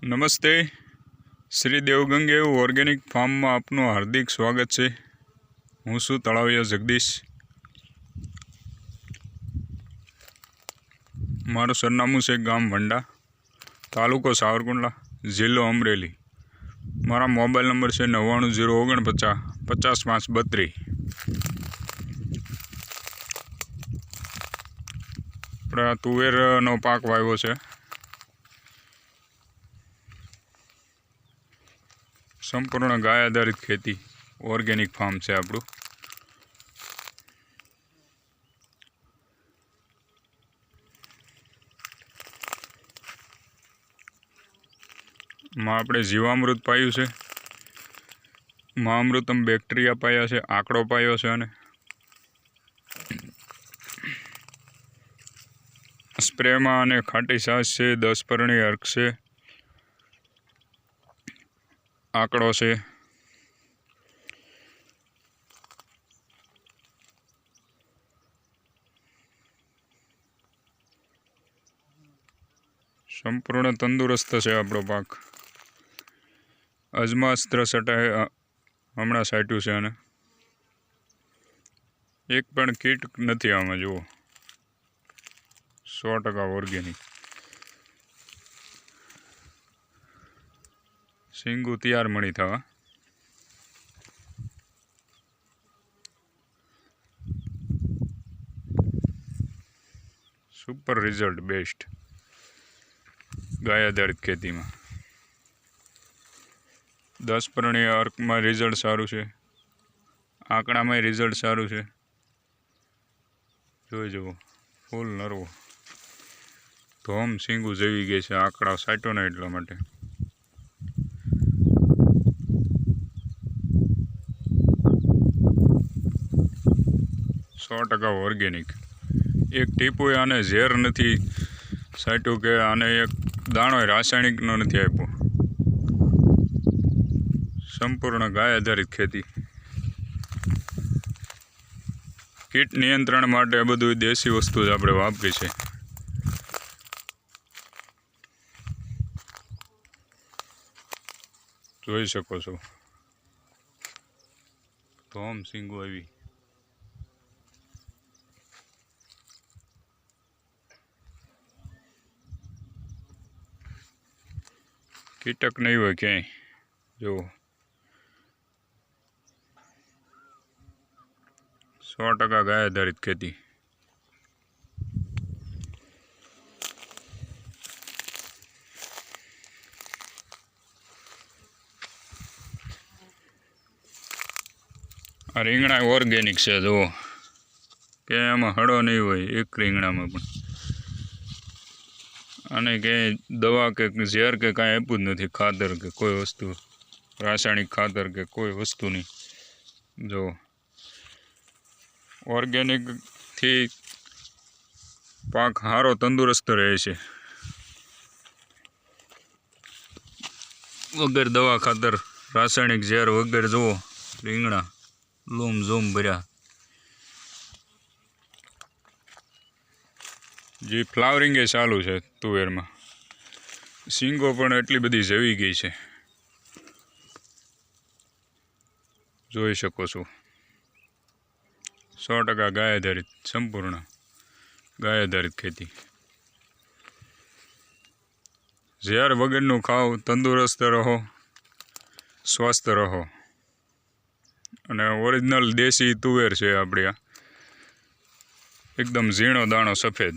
નમસ્તે, શ્રી દેવગંગે ઓર્ગેનિક ફાર્મમાં આપનું હાર્દિક સ્વાગત છે। હું છું તળાવિયા જગદીશ। મારું સરનામું છે ગામ વંડા, તાલુકો સાવરકુંડલા, જિલ્લો અમરેલી। મારા મોબાઈલ નંબર છે 99 049 50 5 32। આપણે આ તુવેરનો પાક વાવ્યો છે। સંપૂર્ણ ગાય આધારિત ખેતી ઓર્ગેનિક ફાર્મ છે આપણું। માં આપણે જીવામૃત પાયું છે, મહામૃતમ બેક્ટેરિયા પાયા છે, આંકડો પાયો છે અને સ્પ્રેમાં અને ખાટી છાશ છે, 10 પરણી અર્ક છે, આંકડો છે, સંપૂર્ણ તંદુરસ્ત છે આપણો પાક। અજમાસ્ત્ર સટાએ હમણાં સાટ્યું છે અને એક પણ કીટ નથી આમાં, જુઓ 100% ઓર્ગેનિક। સિંગુ તૈયાર મળી થવા। સુપર રિઝલ્ટ બેસ્ટ ગાય આધારિત ખેતીમાં। 10 પરણી અર્કમાં રિઝલ્ટ સારું છે, આંકડામાં રિઝલ્ટ સારું છે। જોઈ જુઓ, ફૂલ નરવો ધોમ સિંગુ જેવી ગઈ છે, આંકડા સાટ્યો ને એટલા માટે। ઓર્ગેનિક, એક ટીપું આને ઝેર નથી સાટ્યું કે આને એક દાણો રાસાયણિકનો નથી આપ્યો। સંપૂર્ણ ગાય આધારિત ખેતી। કીટ નિયંત્રણ માટે આ બધું દેશી વસ્તુ જ આપણે વાપરી છે। જોઈ શકો છો, ધોમ સિંગુ આવી। કીટક નહીં હોય ક્યાંય, જુઓ 100% ગાય આધારિત ખેતી। આ રીંગણા ઓર્ગેનિક છે, જુઓ કે એમાં હળો નહીં હોય એક રીંગણામાં પણ, અને ક્યાંય દવા કે ઝેર કે કાંઈ આપ્યું જ નથી, ખાતર કે કોઈ વસ્તુ, રાસાયણિક ખાતર કે કોઈ વસ્તુ નહીં। જો ઓર્ગેનિકથી પાક સારો તંદુરસ્ત રહે છે, વગર દવા ખાતર રાસાયણિક ઝેર વગર। જુઓ રીંગણા લૂમ ઝૂમ ભર્યા, જે ફ્લાવરિંગ એ ચાલુ છે તુવેરમાં। સિંગો પણ એટલી બધી જવી ગઈ છે, જોઈ શકો છો। 100% ગાય આધારિત, સંપૂર્ણ ગાય આધારિત ખેતી। ઝેર વગરનું ખાઓ, તંદુરસ્ત રહો, સ્વસ્થ રહો। અને ઓરિજિનલ દેશી તુવેર છે આપણી, આ એકદમ ઝીણો દાણો સફેદ।